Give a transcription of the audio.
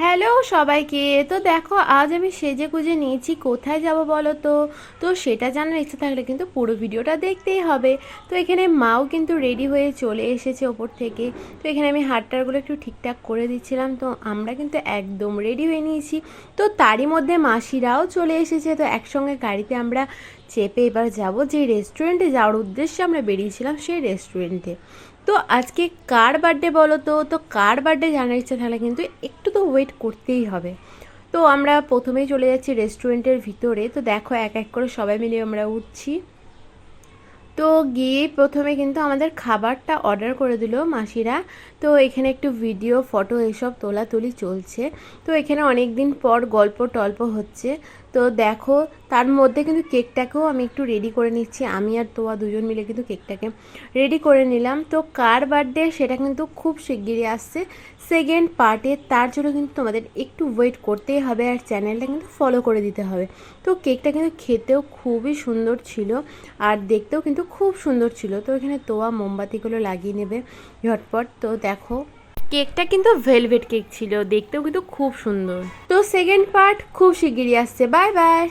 Hello সবাইকে। তো দেখো আজ আমি সেজে গুজে নিয়েছি, কোথায় যাব বলো তো? তো সেটা জানার ইচ্ছা থাকলে কিন্তু পুরো ভিডিওটা দেখতেই হবে। তো এখানে মাও কিন্তু রেডি হয়ে চলে এসেছে ওপর থেকে। তো এখানে আমি হাতটারগুলো একটু ঠিকঠাক করে দিচ্ছিলাম। তো আমরা কিন্তু একদম রেডি হয়ে নিয়েছি। তো তারই মধ্যে মাসিরাও চলে এসেছে। তো একসঙ্গে গাড়িতে আমরা চেপে এবার যাব যে রেস্টুরেন্টে যাওয়ার উদ্দেশ্যে আমরা বেরিয়েছিলাম, সেই রেস্টুরেন্টে। তো আজকে কার বার্থডে বলো তো? তো কার বার্থডে জানার ইচ্ছা থাকলে কিন্তু একটু তো ওয়েট করতেই হবে। তো আমরা প্রথমেই চলে যাচ্ছি রেস্টুরেন্টের ভিতরে। তো দেখো এক এক করে সবাই মিলে আমরা উঠছি। তো গিয়ে প্রথমে কিন্তু আমাদের খাবারটা অর্ডার করে দিল মাসিরা। তো এখানে একটু ভিডিও ফটো এসব তোলাতুলি চলছে। তো এখানে অনেক দিন পর গল্প টল্প হচ্ছে। তো দেখো তার মধ্যে কিন্তু কেকটাকেও আমি একটু রেডি করে নিচ্ছি। আমি আর তোয়া দুজন মিলে কিন্তু কেকটাকে রেডি করে নিলাম। তো কার বার্থডে সেটা কিন্তু খুব শিগগিরই আসছে সেকেন্ড পার্টে। তার জন্য কিন্তু তোমাদের একটু ওয়েট করতেই হবে, আর চ্যানেলটা কিন্তু ফলো করে দিতে হবে। তো কেকটা কিন্তু খেতেও খুবই সুন্দর ছিল, আর দেখতেও কিন্তু খুব সুন্দর ছিল। তো এখানে তোয়া মোমবাতিগুলো লাগিয়ে নেবে ঝটপট। তো দেখো কেকটা কিন্তু ভেলভেট কেক ছিল, দেখতেও কিন্তু খুব সুন্দর। তো সেকেন্ড পার্ট খুব শিগগিরই আসছে। Bye bye.